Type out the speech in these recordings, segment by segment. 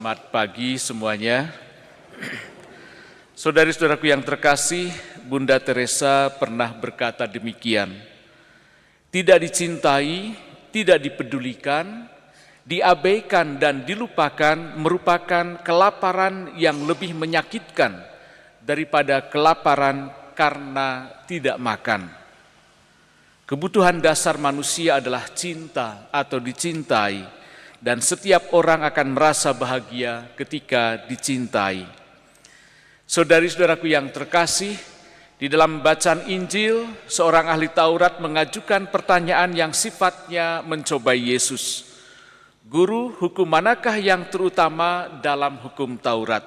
Selamat pagi semuanya. Saudari-saudaraku yang terkasih, Bunda Teresa pernah berkata demikian, tidak dicintai, tidak dipedulikan, diabaikan dan dilupakan merupakan kelaparan yang lebih menyakitkan daripada kelaparan karena tidak makan. Kebutuhan dasar manusia adalah cinta atau dicintai, dan setiap orang akan merasa bahagia ketika dicintai. Saudari-saudaraku yang terkasih, di dalam bacaan Injil, seorang ahli Taurat mengajukan pertanyaan yang sifatnya mencobai Yesus. Guru, hukum manakah yang terutama dalam hukum Taurat?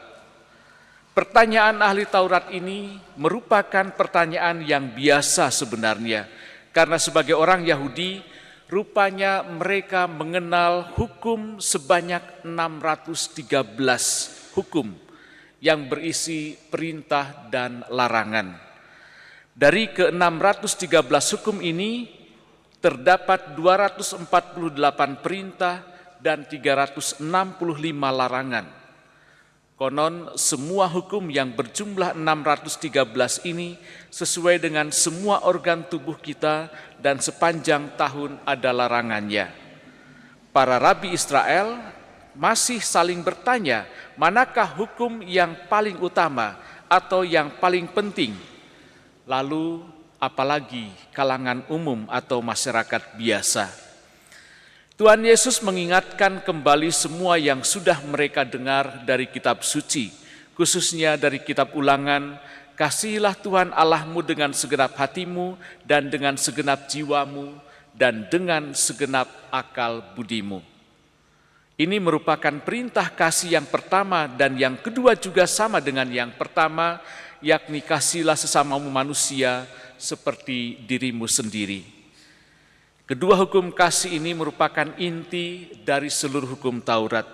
Pertanyaan ahli Taurat ini merupakan pertanyaan yang biasa sebenarnya, karena sebagai orang Yahudi, rupanya mereka mengenal hukum sebanyak 613 hukum yang berisi perintah dan larangan. Dari ke-613 hukum ini terdapat 248 perintah dan 365 larangan. Konon semua hukum yang berjumlah 613 ini sesuai dengan semua organ tubuh kita dan sepanjang tahun ada larangannya. Para rabi Israel masih saling bertanya, manakah hukum yang paling utama atau yang paling penting? Lalu apalagi kalangan umum atau masyarakat biasa. Tuhan Yesus mengingatkan kembali semua yang sudah mereka dengar dari kitab suci, khususnya dari kitab Ulangan, kasihilah Tuhan Allahmu dengan segenap hatimu dan dengan segenap jiwamu dan dengan segenap akal budimu. Ini merupakan perintah kasih yang pertama dan yang kedua juga sama dengan yang pertama, yakni kasihilah sesamamu manusia seperti dirimu sendiri. Kedua hukum kasih ini merupakan inti dari seluruh hukum Taurat.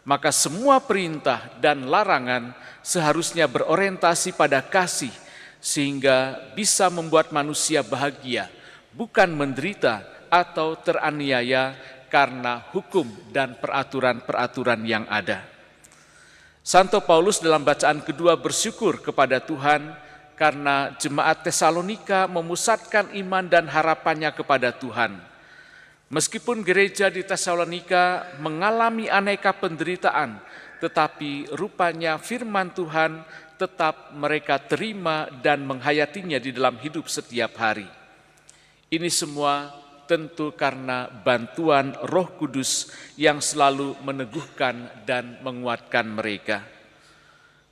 Maka semua perintah dan larangan seharusnya berorientasi pada kasih sehingga bisa membuat manusia bahagia, bukan menderita atau teraniaya karena hukum dan peraturan-peraturan yang ada. Santo Paulus dalam bacaan kedua bersyukur kepada Tuhan karena jemaat Tesalonika memusatkan iman dan harapannya kepada Tuhan. Meskipun gereja di Tesalonika mengalami aneka penderitaan, tetapi rupanya firman Tuhan tetap mereka terima dan menghayatinya di dalam hidup setiap hari. Ini semua tentu karena bantuan Roh Kudus yang selalu meneguhkan dan menguatkan mereka.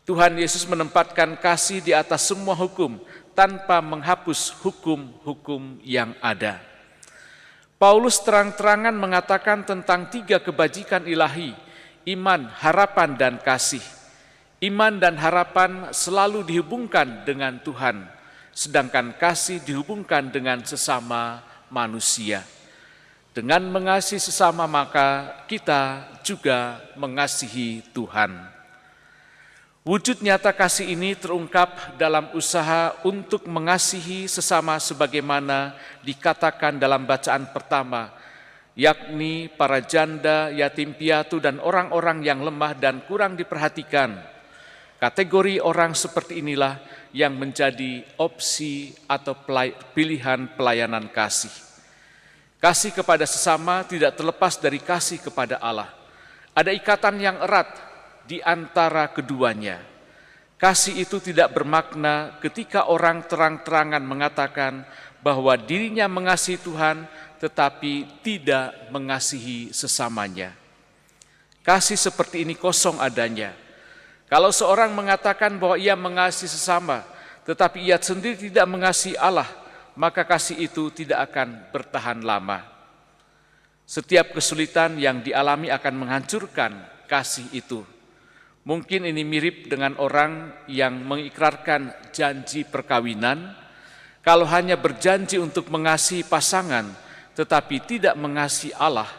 Tuhan Yesus menempatkan kasih di atas semua hukum tanpa menghapus hukum-hukum yang ada. Paulus terang-terangan mengatakan tentang 3 kebajikan ilahi, iman, harapan, dan kasih. Iman dan harapan selalu dihubungkan dengan Tuhan, sedangkan kasih dihubungkan dengan sesama manusia. Dengan mengasihi sesama maka kita juga mengasihi Tuhan. Wujud nyata kasih ini terungkap dalam usaha untuk mengasihi sesama sebagaimana dikatakan dalam bacaan pertama, yakni para janda, yatim piatu, dan orang-orang yang lemah dan kurang diperhatikan. Kategori orang seperti inilah yang menjadi opsi atau pilihan pelayanan kasih. Kasih kepada sesama tidak terlepas dari kasih kepada Allah. Ada ikatan yang erat di antara keduanya. Kasih itu tidak bermakna ketika orang terang-terangan mengatakan bahwa dirinya mengasihi Tuhan tetapi tidak mengasihi sesamanya. Kasih seperti ini kosong adanya. Kalau seorang mengatakan bahwa ia mengasihi sesama tetapi ia sendiri tidak mengasihi Allah, maka kasih itu tidak akan bertahan lama. Setiap kesulitan yang dialami akan menghancurkan kasih itu. Mungkin ini mirip dengan orang yang mengikrarkan janji perkawinan. Kalau hanya berjanji untuk mengasihi pasangan, tetapi tidak mengasihi Allah,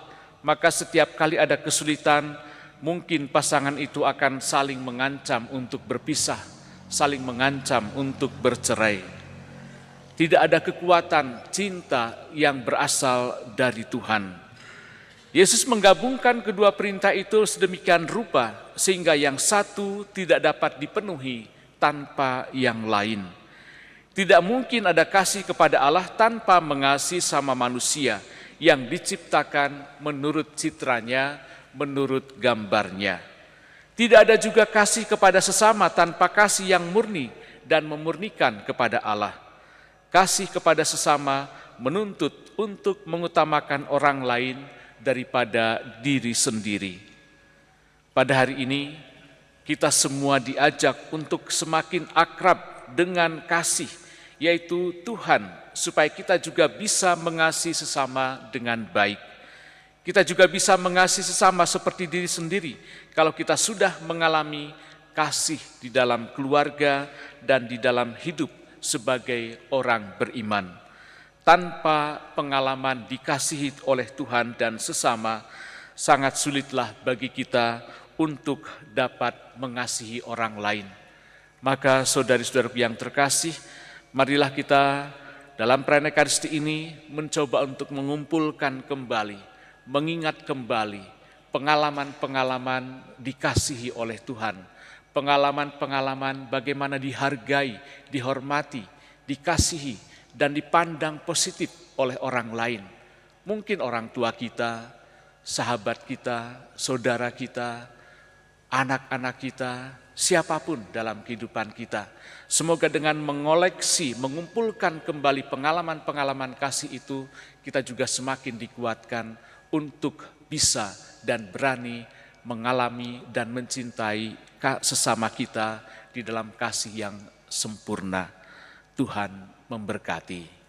maka setiap kali ada kesulitan, mungkin pasangan itu akan saling mengancam untuk berpisah, saling mengancam untuk bercerai. Tidak ada kekuatan cinta yang berasal dari Tuhan. Yesus menggabungkan kedua perintah itu sedemikian rupa sehingga yang satu tidak dapat dipenuhi tanpa yang lain. Tidak mungkin ada kasih kepada Allah tanpa mengasihi sama manusia yang diciptakan menurut citranya, menurut gambarnya. Tidak ada juga kasih kepada sesama tanpa kasih yang murni dan memurnikan kepada Allah. Kasih kepada sesama menuntut untuk mengutamakan orang lain daripada diri sendiri. Pada hari ini, kita semua diajak untuk semakin akrab dengan kasih, yaitu Tuhan, supaya kita juga bisa mengasihi sesama dengan baik. Kita juga bisa mengasihi sesama seperti diri sendiri kalau kita sudah mengalami kasih di dalam keluarga dan di dalam hidup sebagai orang beriman. Tanpa pengalaman dikasihi oleh Tuhan dan sesama, sangat sulitlah bagi kita untuk dapat mengasihi orang lain. Maka saudari-saudara yang terkasih, marilah kita dalam perayaan Ekaristi ini mencoba untuk mengumpulkan kembali, mengingat kembali pengalaman-pengalaman dikasihi oleh Tuhan, pengalaman-pengalaman bagaimana dihargai, dihormati, dikasihi, dan dipandang positif oleh orang lain. Mungkin orang tua kita, sahabat kita, saudara kita, anak-anak kita, siapapun dalam kehidupan kita. Semoga dengan mengoleksi, mengumpulkan kembali pengalaman-pengalaman kasih itu, kita juga semakin dikuatkan untuk bisa dan berani mengalami dan mencintai sesama kita di dalam kasih yang sempurna. Tuhan memberkati.